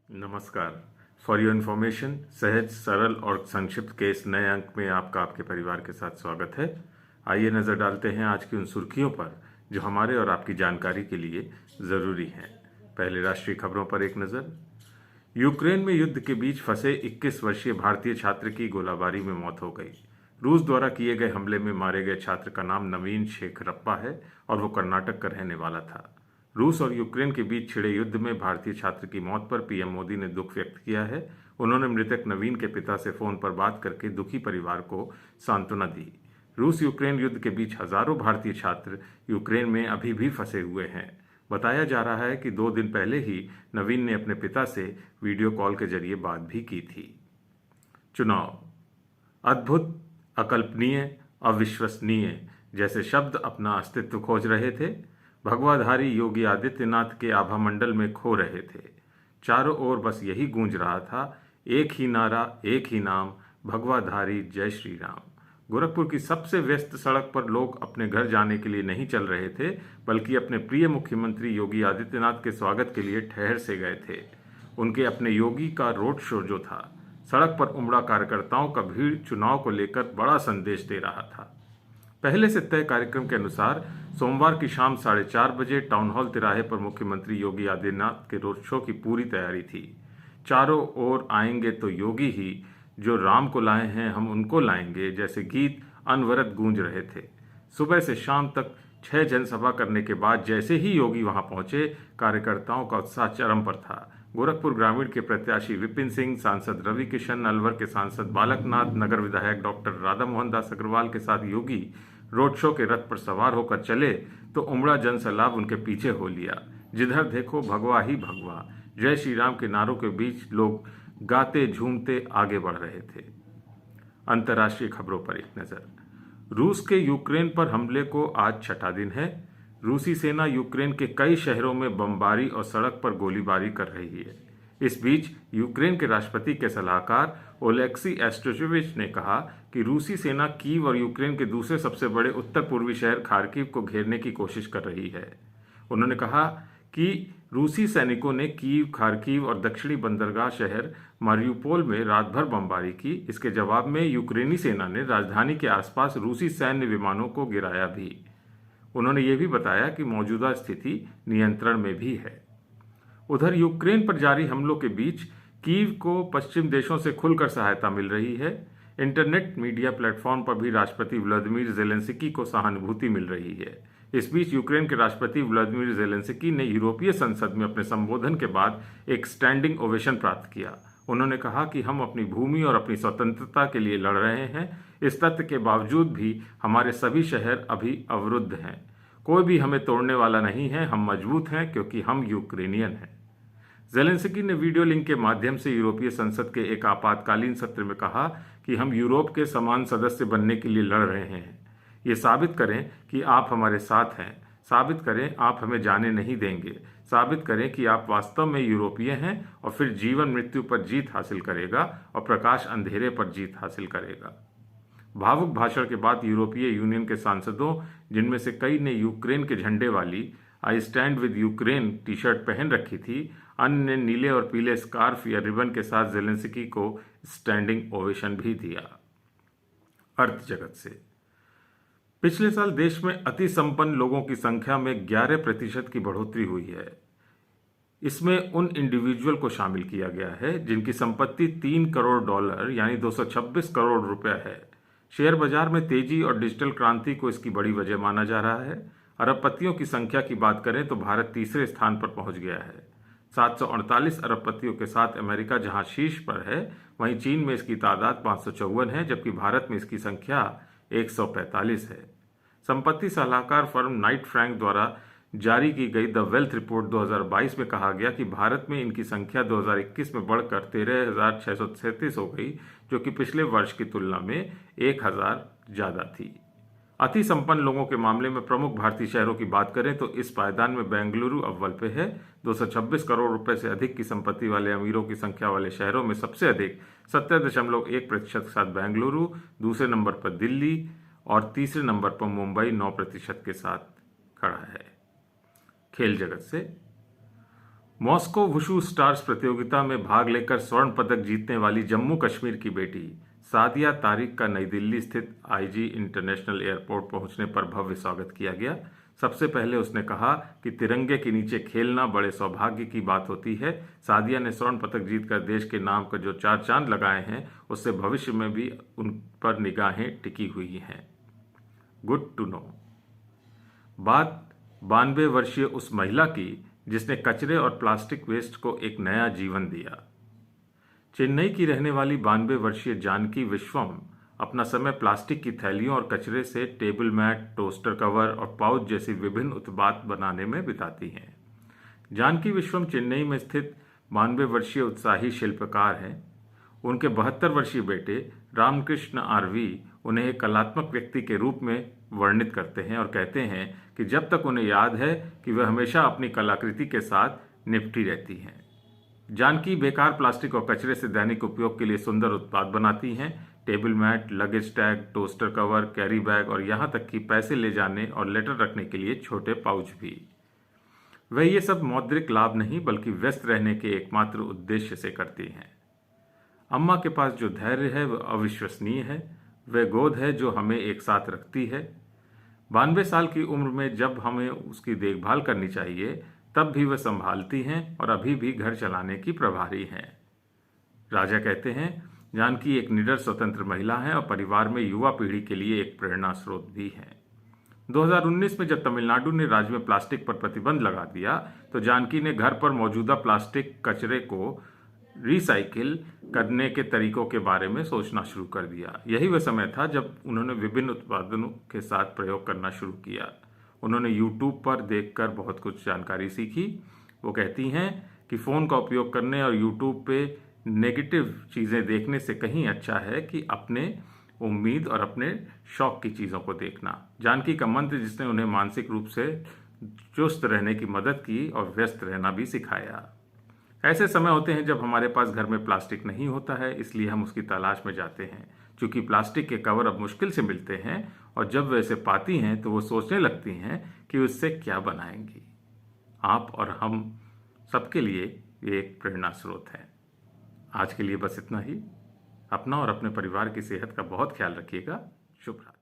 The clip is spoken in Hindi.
नमस्कार। फॉर योर इन्फॉर्मेशन, सहज, सरल और संक्षिप्त के इस नए अंक में आपका आपके परिवार के साथ स्वागत है। आइए नज़र डालते हैं आज की उन सुर्खियों पर जो हमारे और आपकी जानकारी के लिए ज़रूरी हैं। पहले राष्ट्रीय खबरों पर एक नज़र। यूक्रेन में युद्ध के बीच फंसे 21 वर्षीय भारतीय छात्र की गोलाबारी में मौत हो गई। रूस द्वारा किए गए हमले में मारे गए छात्र का नाम नवीन शेखरप्पा है और वो कर्नाटक का रहने वाला था। रूस और यूक्रेन के बीच छिड़े युद्ध में भारतीय छात्र की मौत पर पीएम मोदी ने दुख व्यक्त किया है। उन्होंने मृतक नवीन के पिता से फोन पर बात करके दुखी परिवार को सांत्वना दी। रूस यूक्रेन युद्ध के बीच हजारों भारतीय छात्र यूक्रेन में अभी भी फंसे हुए हैं। बताया जा रहा है कि 2 दिन पहले ही नवीन ने अपने पिता से वीडियो कॉल के जरिए बात भी की थी। चुनाव। अद्भुत, अकल्पनीय, अविश्वसनीय जैसे शब्द अपना अस्तित्व खोज रहे थे। भगवाधारी योगी आदित्यनाथ के आभा मंडल में खो रहे थे। चारों ओर बस यही गूंज रहा था, एक ही नारा, एक ही नाम, भगवाधारी जय श्री राम। गोरखपुर की सबसे व्यस्त सड़क पर लोग अपने घर जाने के लिए नहीं चल रहे थे, बल्कि अपने प्रिय मुख्यमंत्री योगी आदित्यनाथ के स्वागत के लिए ठहर से गए थे। उनके अपने योगी का रोड शो जो था, सड़क पर उमड़ा कार्यकर्ताओं का भीड़ चुनाव को लेकर बड़ा संदेश दे रहा था। पहले से तय कार्यक्रम के अनुसार सोमवार की शाम 4:30 बजे टाउन हॉल तिराहे पर मुख्यमंत्री योगी आदित्यनाथ के रोड शो की पूरी तैयारी थी। चारों ओर आएंगे तो योगी ही, जो राम को लाए हैं हम उनको लाएंगे जैसे गीत अनवरत गूंज रहे थे। सुबह से शाम तक 6 जनसभा करने के बाद जैसे ही योगी वहां पहुंचे, कार्यकर्ताओं का उत्साह चरम पर था। गोरखपुर ग्रामीण के प्रत्याशी विपिन सिंह, सांसद रवि किशन, अलवर के सांसद बालकनाथ, नगर विधायक डॉक्टर राधा मोहन दास अग्रवाल के साथ योगी रोड शो के रथ पर सवार होकर चले तो उमड़ा जनसैलाब उनके पीछे हो लिया। जिधर देखो भगवा ही भगवा, जय श्री राम के नारों के बीच लोग गाते झूमते आगे बढ़ रहे थे। अंतर्राष्ट्रीय खबरों पर एक नजर। रूस के यूक्रेन पर हमले को आज छठा दिन है। रूसी सेना यूक्रेन के कई शहरों में बमबारी और सड़क पर गोलीबारी कर रही है। इस बीच यूक्रेन के राष्ट्रपति के सलाहकार ओलेक्सी एस्ट्रोजेविच ने कहा कि रूसी सेना कीव और यूक्रेन के दूसरे सबसे बड़े उत्तर पूर्वी शहर खार्किव को घेरने की कोशिश कर रही है। उन्होंने कहा कि रूसी सैनिकों ने कीव, खार्किव और दक्षिणी बंदरगाह शहर मारियुपोल में रात भर बमबारी की। इसके जवाब में यूक्रेनी सेना ने राजधानी के आसपास रूसी सैन्य विमानों को गिराया भी। उन्होंने ये भी बताया कि मौजूदा स्थिति नियंत्रण में भी है। उधर यूक्रेन पर जारी हमलों के बीच कीव को पश्चिम देशों से खुलकर सहायता मिल रही है। इंटरनेट मीडिया प्लेटफॉर्म पर भी राष्ट्रपति व्लादिमीर जेलेंस्की को सहानुभूति मिल रही है। इस बीच यूक्रेन के राष्ट्रपति व्लादिमीर जेलेंस्की ने यूरोपीय संसद में अपने संबोधन के बाद एक स्टैंडिंग ओवेशन प्राप्त किया। उन्होंने कहा कि हम अपनी भूमि और अपनी स्वतंत्रता के लिए लड़ रहे हैं। इस तथ्य के बावजूद भी हमारे सभी शहर अभी अवरुद्ध हैं। कोई भी हमें तोड़ने वाला नहीं है। हम मजबूत हैं क्योंकि हम यूक्रेनियन हैं। जेलेंस्की ने वीडियो लिंक के माध्यम से यूरोपीय संसद के एक आपातकालीन सत्र में कहा कि हम यूरोप के समान सदस्य बनने के लिए लड़ रहे हैं। ये साबित करें कि आप हमारे साथ हैं। साबित करें आप हमें जाने नहीं देंगे। साबित करें कि आप वास्तव में यूरोपीय हैं और फिर जीवन मृत्यु पर जीत हासिल करेगा और प्रकाश अंधेरे पर जीत हासिल करेगा। भावुक भाषण के बाद यूरोपीय यूनियन के सांसदों, जिनमें से कई ने यूक्रेन के झंडे वाली I stand with Ukraine T shirt पहन रखी थी, अन्य ने नीले और पीले स्कार्फ या रिबन के साथ जेलेंस्की को स्टैंडिंग ओवेशन भी दिया। अर्थ जगत से। पिछले साल देश में अति संपन्न लोगों की संख्या में 11% की बढ़ोतरी हुई है। इसमें उन इंडिविजुअल को शामिल किया गया है जिनकी संपत्ति $3 करोड़ यानी 226 करोड़ रुपए है। शेयर बाजार में तेजी और डिजिटल क्रांति को इसकी बड़ी वजह माना जा रहा है। अरबपतियों की संख्या की बात करें तो भारत तीसरे स्थान पर पहुंच गया है। 748 अरबपतियों के साथ अमेरिका जहां शीर्ष पर है, वहीं चीन में इसकी तादाद 554 है, जबकि भारत में इसकी संख्या 145 है। संपत्ति सलाहकार फर्म नाइट फ्रैंक द्वारा जारी की गई द वेल्थ रिपोर्ट 2022 में कहा गया कि भारत में इनकी संख्या 2021 में बढ़कर 13,637 हो गई, जो कि पिछले वर्ष की तुलना में 1,000 ज्यादा थी। अति संपन्न लोगों के मामले में प्रमुख भारतीय शहरों की बात करें तो इस पायदान में बेंगलुरु अव्वल पे है। 226 करोड़ रुपए से अधिक की संपत्ति वाले अमीरों की संख्या वाले शहरों में सबसे अधिक 70.1% के साथ बेंगलुरु, दूसरे नंबर पर दिल्ली और तीसरे नंबर पर मुंबई 9% के साथ खड़ा है। खेल जगत से। मॉस्को वुशु स्टार्स प्रतियोगिता में भाग लेकर स्वर्ण पदक जीतने वाली जम्मू कश्मीर की बेटी सादिया तारिक का नई दिल्ली स्थित आईजी इंटरनेशनल एयरपोर्ट पहुंचने पर भव्य स्वागत किया गया। सबसे पहले उसने कहा कि तिरंगे के नीचे खेलना बड़े सौभाग्य की बात होती है। सादिया ने स्वर्ण पदक जीतकर देश के नाम पर जो 4 चांद लगाए हैं, उससे भविष्य में भी उन पर निगाहें टिकी हुई हैं। Good to know. बात 92 वर्षीय उस महिला की जिसने कचरे और प्लास्टिक वेस्ट को एक नया जीवन दिया। चेन्नई की रहने वाली 92 वर्षीय जानकी विश्वम अपना समय प्लास्टिक की थैलियों और कचरे से टेबल मैट, टोस्टर कवर और पाउच जैसी विभिन्न उत्पाद बनाने में बिताती हैं। जानकी विश्वम चेन्नई में स्थित 92 वर्षीय उत्साही शिल्पकार हैं। उनके 72 वर्षीय बेटे रामकृष्ण आरवी उन्हें एक कलात्मक व्यक्ति के रूप में वर्णित करते हैं और कहते हैं कि जब तक उन्हें याद है कि वह हमेशा अपनी कलाकृति के साथ निपटी रहती हैं। जानकी बेकार प्लास्टिक और कचरे से दैनिक उपयोग के लिए सुंदर उत्पाद बनाती हैं। Table mat, luggage tag, toaster cover, carry bag और यहाँ तक कि पैसे ले जाने और लेटर रखने के लिए छोटे पाउच भी। वह ये सब मौद्रिक लाभ नहीं बल्कि व्यस्त रहने के एकमात्र उद्देश्य से करती हैं। अम्मा के पास जो धैर्य है वह अविश्वसनीय है। वह गोद है जो हमें एक साथ रखती है। 92 साल की उम्र में जब हमें उसकी देखभाल करनी चाहिए तब भी वह संभालती हैं और अभी भी घर चलाने की प्रभारी हैं। राजा कहते हैं, जानकी एक निडर स्वतंत्र महिला है और परिवार में युवा पीढ़ी के लिए एक प्रेरणा स्रोत भी है। 2019 में जब तमिलनाडु ने राज्य में प्लास्टिक पर प्रतिबंध लगा दिया तो जानकी ने घर पर मौजूदा प्लास्टिक कचरे को रिसाइकिल करने के तरीकों के बारे में सोचना शुरू कर दिया। यही वह समय था जब उन्होंने विभिन्न उत्पादनों के साथ प्रयोग करना शुरू किया। उन्होंने YouTube पर देखकर बहुत कुछ जानकारी सीखी। वो कहती हैं कि फ़ोन का उपयोग करने और YouTube पे नेगेटिव चीज़ें देखने से कहीं अच्छा है कि अपने उम्मीद और अपने शौक की चीज़ों को देखना। जानकी का मंत्र जिसने उन्हें मानसिक रूप से चुस्त रहने की मदद की और व्यस्त रहना भी सिखाया। ऐसे समय होते हैं जब हमारे पास घर में प्लास्टिक नहीं होता है, इसलिए हम उसकी तलाश में जाते हैं। क्योंकि प्लास्टिक के कवर अब मुश्किल से मिलते हैं और जब वे इसे पाती हैं तो वो सोचने लगती हैं कि उससे क्या बनाएंगी। आप और हम सबके लिए ये एक प्रेरणा स्रोत है। आज के लिए बस इतना ही। अपना और अपने परिवार की सेहत का बहुत ख्याल रखिएगा। शुभ रात्रि।